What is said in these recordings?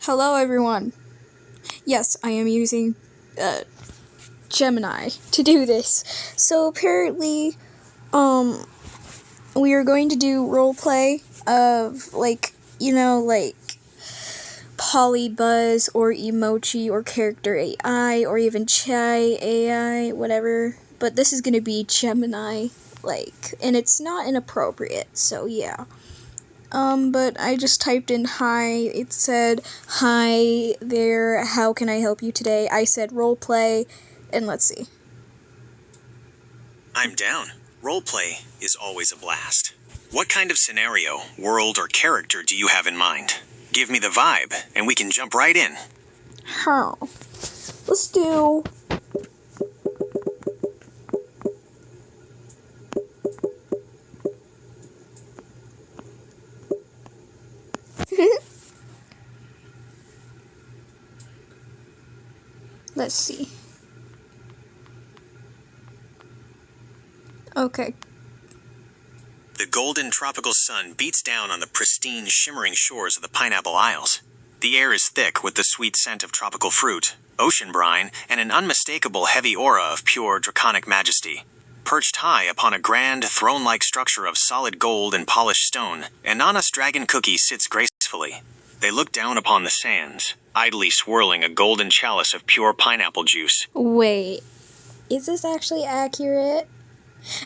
Hello everyone. Yes, I am using Gemini to do this. So apparently, we are going to do roleplay of like Polybuzz or Emoji or Character AI or even Chai AI, whatever. But this is gonna be Gemini, and it's not inappropriate, so yeah. But I just typed in hi. It said, "Hi there, how can I help you today?" I said roleplay, and let's see. I'm down. Roleplay is always a blast. What kind of scenario, world, or character do you have in mind? Give me the vibe, and we can jump right in. How? Let's do... Let's see. Okay. The golden tropical sun beats down on the pristine, shimmering shores of the Pineapple Isles. The air is thick with the sweet scent of tropical fruit, ocean brine, and an unmistakable heavy aura of pure draconic majesty. Perched high upon a grand, throne-like structure of solid gold and polished stone, an honest dragon cookie sits gracefully. They look down upon the sands, idly swirling a golden chalice of pure pineapple juice. Wait. Is this actually accurate?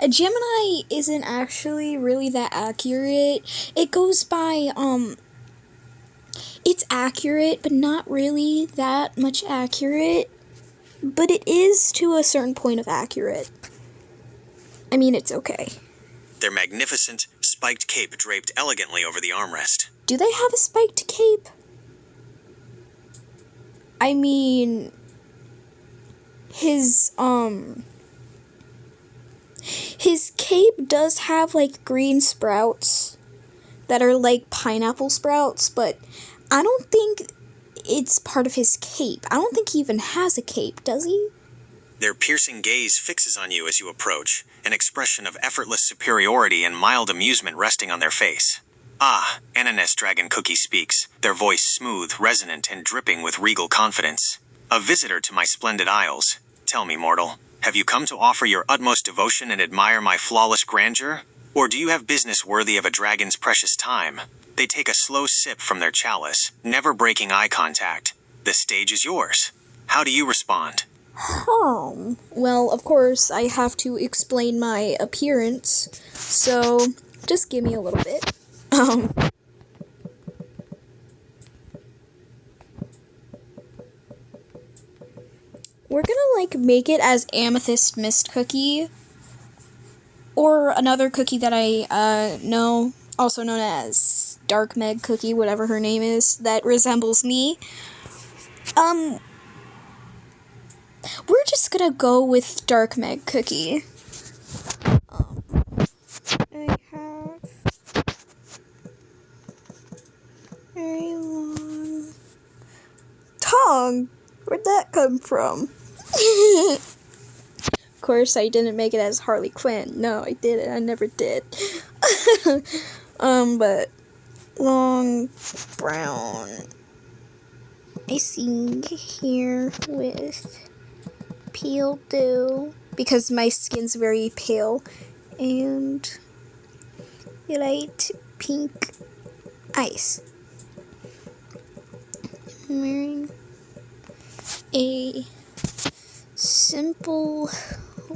A Gemini isn't actually really that accurate. It goes by, it's accurate, but not really that much accurate. But it is to a certain point of accurate. I mean, it's okay. Their magnificent, spiked cape draped elegantly over the armrest. Do they have a spiked cape? I mean, his cape does have, green sprouts that are like pineapple sprouts, but I don't think it's part of his cape. I don't think he even has a cape, does he? Their piercing gaze fixes on you as you approach, an expression of effortless superiority and mild amusement resting on their face. Ah, Ananas Dragon Cookie speaks, their voice smooth, resonant, and dripping with regal confidence. A visitor to my splendid isles. Tell me, mortal, have you come to offer your utmost devotion and admire my flawless grandeur? Or do you have business worthy of a dragon's precious time? They take a slow sip from their chalice, never breaking eye contact. The stage is yours. How do you respond? Well, of course, I have to explain my appearance, so just give me a little bit. We're gonna, make it as Amethyst Mist Cookie, or another cookie that I, know, also known as Dark Meg Cookie, whatever her name is, that resembles me. We're just gonna go with Dark Meg Cookie. I have very long tongue. Where'd that come from? Of course, I didn't make it as Harley Quinn. No, I didn't. I never did. But long brown. I sing here with pale dew because my skin's very pale, and light pink ice. I'm wearing a simple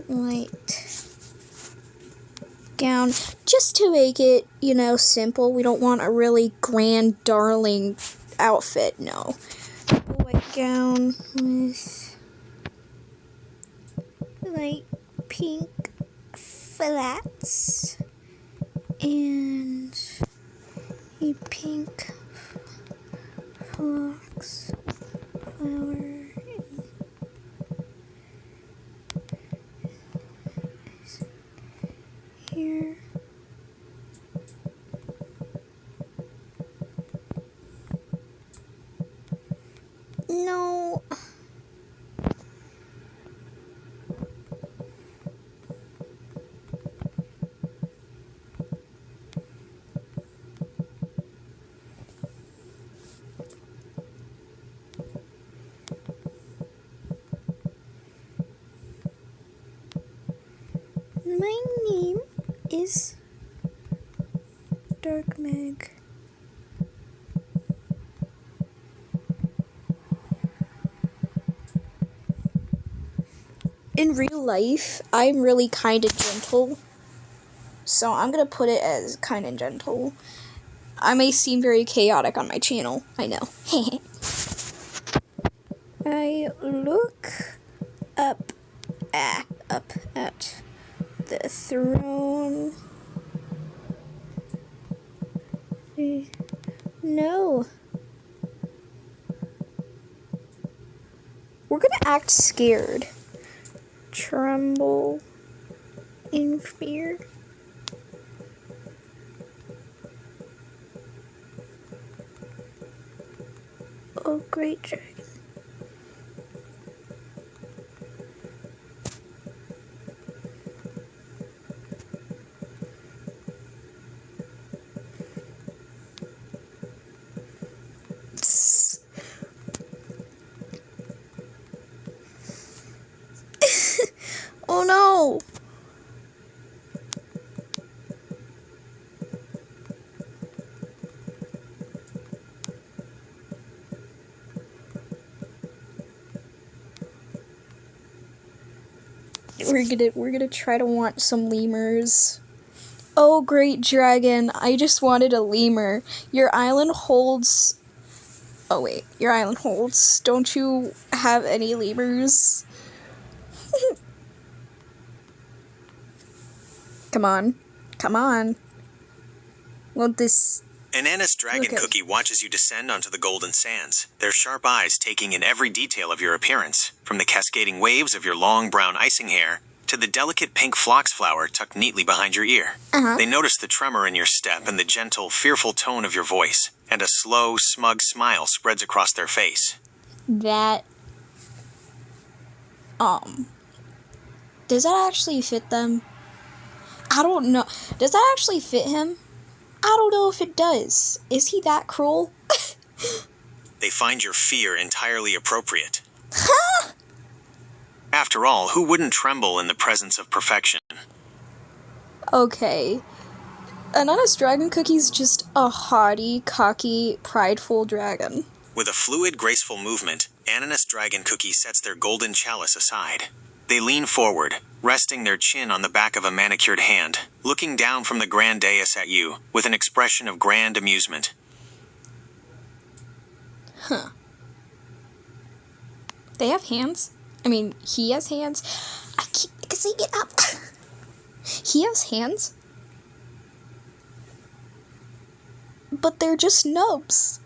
white gown just to make it, simple. We don't want a really grand, darling outfit, no. White gown with light pink flats and a pink fox flower here. No. Dark Meg. In real life, I'm really kind of gentle. So I'm gonna put it as kind of gentle. I may seem very chaotic on my channel, I know. I look up at the throne. No. We're gonna act scared. Tremble in fear. Oh, great dragon. Oh no! We're gonna try to want some lemurs. Oh, great dragon, I just wanted a lemur. Your island holds... Oh wait, your island holds. Don't you have any lemurs? Come on. Come on. Won't this... An Annis dragon Okay. cookie watches you descend onto the golden sands, their sharp eyes taking in every detail of your appearance, from the cascading waves of your long brown icing hair to the delicate pink phlox flower tucked neatly behind your ear. They notice the tremor in your step and the gentle, fearful tone of your voice, and a slow, smug smile spreads across their face. That... Does that actually fit them? I don't know. Does that actually fit him? I don't know if it does. Is he that cruel? They find your fear entirely appropriate. After all, who wouldn't tremble in the presence of perfection? Okay. Anonymous Dragon Cookie's just a haughty, cocky, prideful dragon. With a fluid, graceful movement, Ananas Dragon Cookie sets their golden chalice aside. They lean forward, resting their chin on the back of a manicured hand, looking down from the grand dais at you, with an expression of grand amusement. Huh. They have hands? I mean, he has hands. I keep mixing it up. He has hands? But they're just nubs.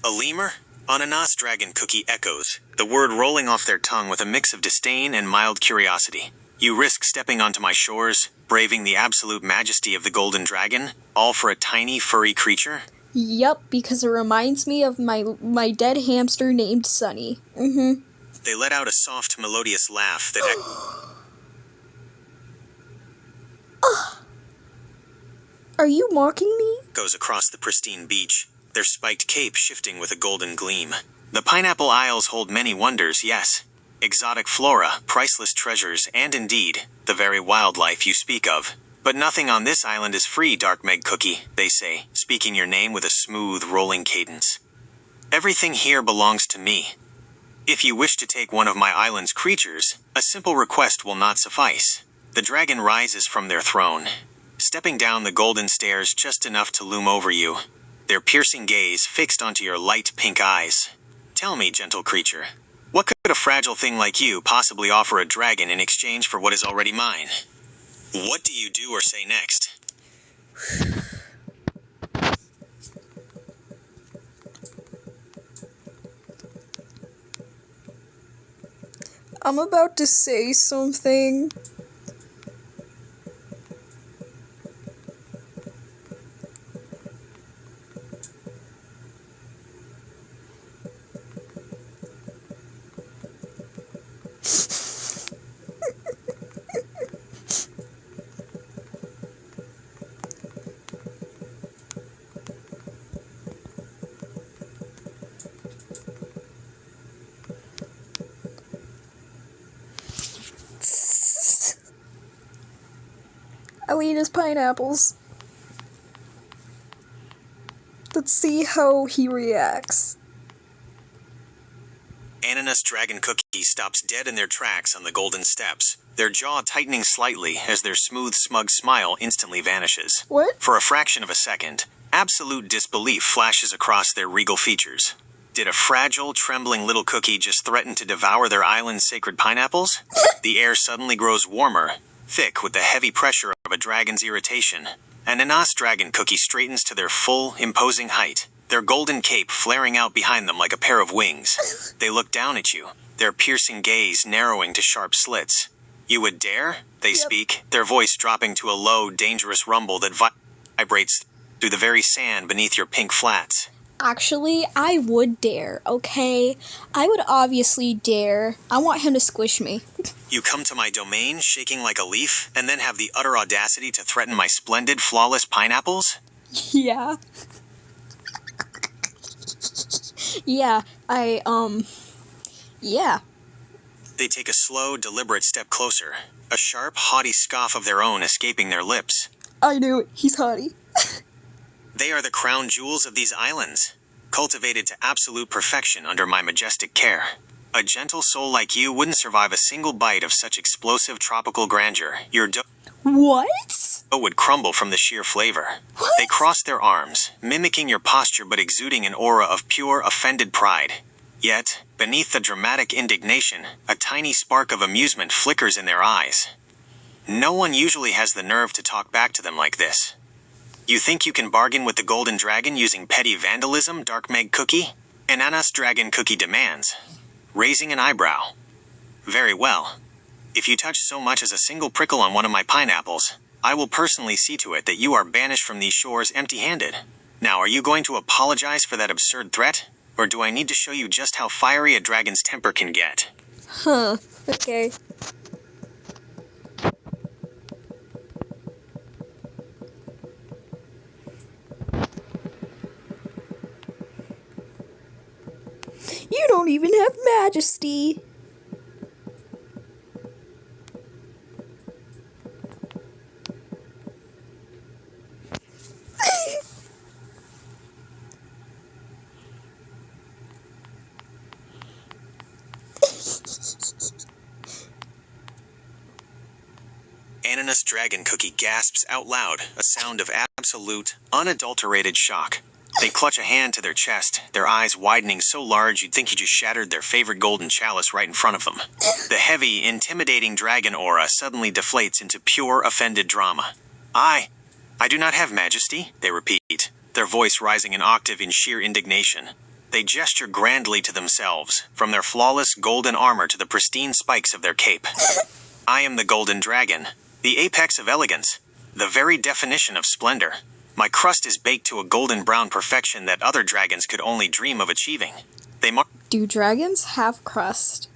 A lemur? Ananas Dragon Cookie echoes, the word rolling off their tongue with a mix of disdain and mild curiosity. You risk stepping onto my shores, braving the absolute majesty of the golden dragon, all for a tiny, furry creature? Yup, because it reminds me of my dead hamster named Sunny. They let out a soft, melodious laugh that Are you mocking me? goes across the pristine beach, their spiked cape shifting with a golden gleam. The Pineapple Isles hold many wonders, yes. Exotic flora, priceless treasures, and indeed, the very wildlife you speak of. But nothing on this island is free, Dark Meg Cookie, they say, speaking your name with a smooth, rolling cadence. Everything here belongs to me. If you wish to take one of my island's creatures, a simple request will not suffice. The dragon rises from their throne, stepping down the golden stairs just enough to loom over you, their piercing gaze fixed onto your light pink eyes. Tell me, gentle creature, what could a fragile thing like you possibly offer a dragon in exchange for what is already mine? What do you do or say next? I'm about to say something. I'll eat his pineapples. Let's see how he reacts. Ananas Dragon Cookie stops dead in their tracks on the golden steps, their jaw tightening slightly as their smooth, smug smile instantly vanishes. What? For a fraction of a second, absolute disbelief flashes across their regal features. Did a fragile, trembling little cookie just threaten to devour their island's sacred pineapples? The air suddenly grows warmer, thick with the heavy pressure of a dragon's irritation. Ananas Dragon Cookie straightens to their full, imposing height, their golden cape flaring out behind them like a pair of wings. They look down at you, their piercing gaze narrowing to sharp slits. You would dare? They speak, their voice dropping to a low, dangerous rumble that vibrates through the very sand beneath your pink flats. Actually, I would dare, okay? I would obviously dare. I want him to squish me. You come to my domain, shaking like a leaf, and then have the utter audacity to threaten my splendid, flawless pineapples? Yeah. Yeah, yeah. They take a slow, deliberate step closer, a sharp, haughty scoff of their own escaping their lips. I knew it. He's haughty. They are the crown jewels of these islands, cultivated to absolute perfection under my majestic care. A gentle soul like you wouldn't survive a single bite of such explosive tropical grandeur. Your dough What? would crumble from the sheer flavor. What? They cross their arms, mimicking your posture but exuding an aura of pure, offended pride. Yet, beneath the dramatic indignation, a tiny spark of amusement flickers in their eyes. No one usually has the nerve to talk back to them like this. You think you can bargain with the Golden Dragon using petty vandalism, Dark Meg Cookie? Ananas Dragon Cookie demands, raising an eyebrow. Very well. If you touch so much as a single prickle on one of my pineapples, I will personally see to it that you are banished from these shores empty-handed. Now, are you going to apologize for that absurd threat? Or do I need to show you just how fiery a dragon's temper can get? Huh. Okay. You don't even have majesty. Ananas Dragon Cookie gasps out loud, a sound of absolute, unadulterated shock. They clutch a hand to their chest, their eyes widening so large you'd think you just shattered their favorite golden chalice right in front of them. The heavy, intimidating dragon aura suddenly deflates into pure, offended drama. I do not have majesty, they repeat, their voice rising an octave in sheer indignation. They gesture grandly to themselves, from their flawless golden armor to the pristine spikes of their cape. I am the Golden Dragon, the apex of elegance, the very definition of splendor. My crust is baked to a golden brown perfection that other dragons could only dream of achieving. Do dragons have crust?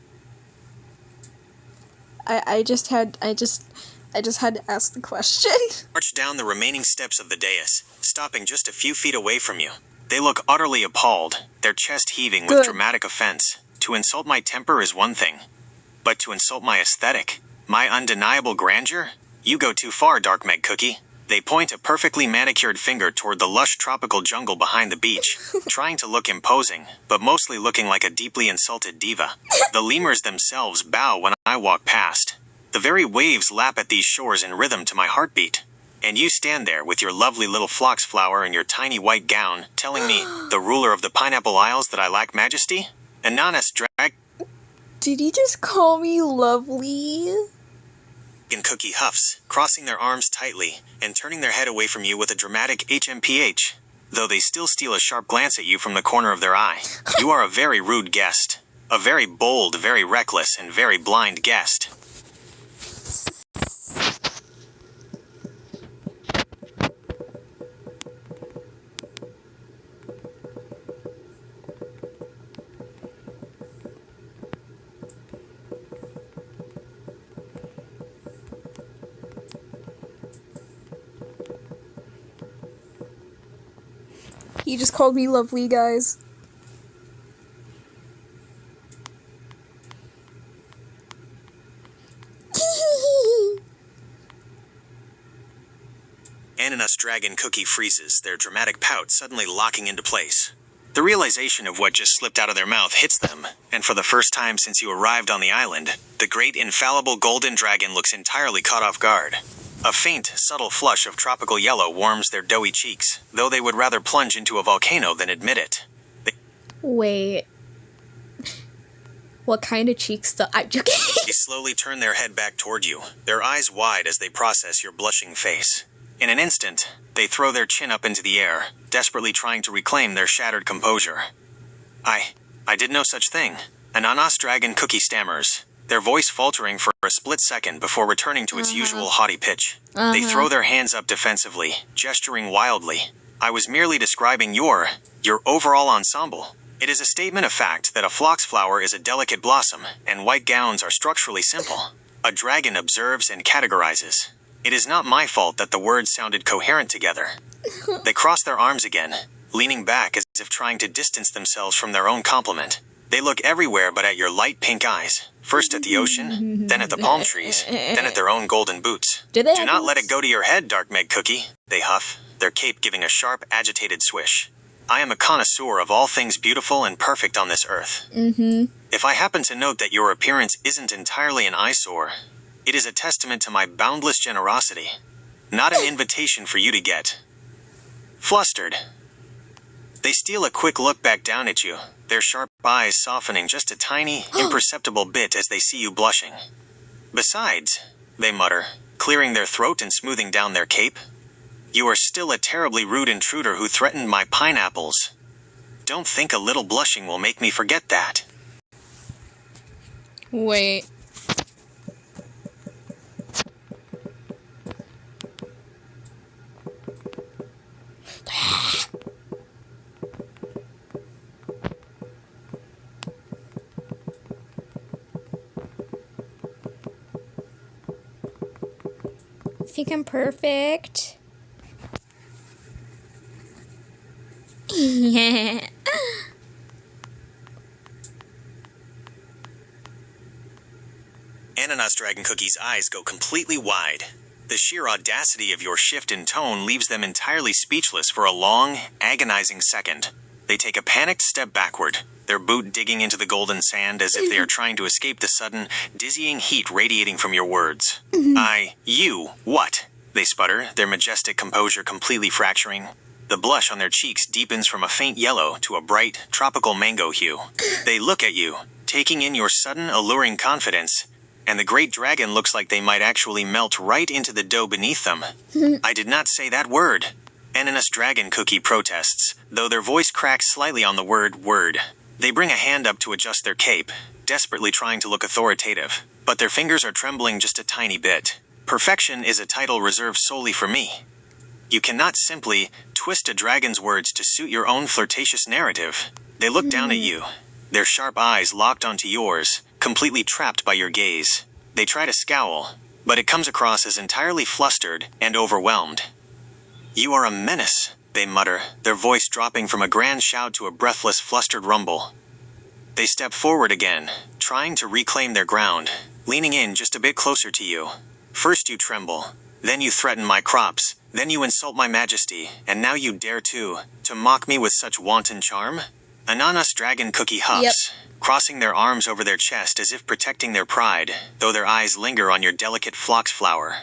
I just had to ask the question. March down the remaining steps of the dais, stopping just a few feet away from you. They look utterly appalled, their chest heaving with Good. dramatic offense. To insult my temper is one thing, but to insult my aesthetic, my undeniable grandeur? You go too far, Dark Meg Cookie. They point a perfectly manicured finger toward the lush tropical jungle behind the beach, trying to look imposing, but mostly looking like a deeply insulted diva. The lemurs themselves bow when I walk past. The very waves lap at these shores in rhythm to my heartbeat. And you stand there with your lovely little phlox flower and your tiny white gown, telling me, the ruler of the Pineapple Isles, that I lack majesty? Ananas Dragon Did he just call me lovely? Cookie huffs, crossing their arms tightly, and turning their head away from you with a dramatic HMPH, though they still steal a sharp glance at you from the corner of their eye. You are a very rude guest. A very bold, very reckless, and very blind guest. He just called me lovely, guys. Ananas Dragon Cookie freezes, their dramatic pout suddenly locking into place. The realization of what just slipped out of their mouth hits them, and for the first time since you arrived on the island, the great infallible golden dragon looks entirely caught off guard. A faint, subtle flush of tropical yellow warms their doughy cheeks, though they would rather plunge into a volcano than admit it. Wait. What kind of cheeks though? I'm joking. They slowly turn their head back toward you, their eyes wide as they process your blushing face. In an instant, they throw their chin up into the air, desperately trying to reclaim their shattered composure. I did no such thing. Ananas Dragon Cookie stammers, their voice faltering for a split second before returning to its usual haughty pitch. They throw their hands up defensively, gesturing wildly. I was merely describing your overall ensemble. It is a statement of fact that a phlox flower is a delicate blossom, and white gowns are structurally simple. A dragon observes and categorizes. It is not my fault that the words sounded coherent together. They cross their arms again, leaning back as if trying to distance themselves from their own compliment. They look everywhere but at your light pink eyes. First at the ocean, then at the palm trees, then at their own golden boots. Do not let it go to your head, Dark Meg Cookie, they huff, their cape giving a sharp, agitated swish. I am a connoisseur of all things beautiful and perfect on this earth. If I happen to note that your appearance isn't entirely an eyesore, it is a testament to my boundless generosity, not an invitation for you to get flustered. They steal a quick look back down at you, their sharp eyes softening just a tiny, imperceptible bit as they see you blushing. Besides, they mutter, clearing their throat and smoothing down their cape, you are still a terribly rude intruder who threatened my pineapples. Don't think a little blushing will make me forget that. Wait. I think I'm perfect. Yeah. Ananas Dragon Cookie's eyes go completely wide. The sheer audacity of your shift in tone leaves them entirely speechless for a long, agonizing second. They take a panicked step backward, their boot digging into the golden sand as if they are trying to escape the sudden, dizzying heat radiating from your words. What? They sputter, their majestic composure completely fracturing. The blush on their cheeks deepens from a faint yellow to a bright, tropical mango hue. They look at you, taking in your sudden, alluring confidence, and the great dragon looks like they might actually melt right into the dough beneath them. I did not say that word. Ananas Dragon Cookie protests, though their voice cracks slightly on the word. They bring a hand up to adjust their cape, desperately trying to look authoritative, but their fingers are trembling just a tiny bit. Perfection is a title reserved solely for me. You cannot simply twist a dragon's words to suit your own flirtatious narrative. They look down at you, their sharp eyes locked onto yours, completely trapped by your gaze. They try to scowl, but it comes across as entirely flustered and overwhelmed. You are a menace, they mutter, their voice dropping from a grand shout to a breathless, flustered rumble. They step forward again, trying to reclaim their ground, leaning in just a bit closer to you. First you tremble, then you threaten my crops, then you insult my majesty, and now you dare to mock me with such wanton charm? Ananas Dragon Cookie huffs, crossing their arms over their chest as if protecting their pride, though their eyes linger on your delicate phlox flower.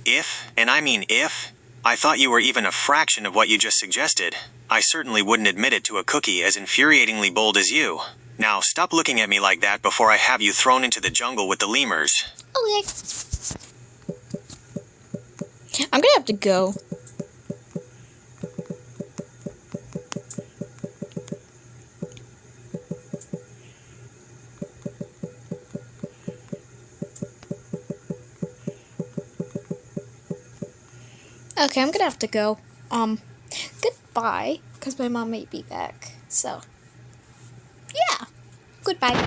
If, and I mean if, I thought you were even a fraction of what you just suggested, I certainly wouldn't admit it to a cookie as infuriatingly bold as you. Now stop looking at me like that before I have you thrown into the jungle with the lemurs. Okay. I'm gonna have to go. Okay, I'm gonna have to go. Goodbye, because my mom might be back. So, yeah, goodbye.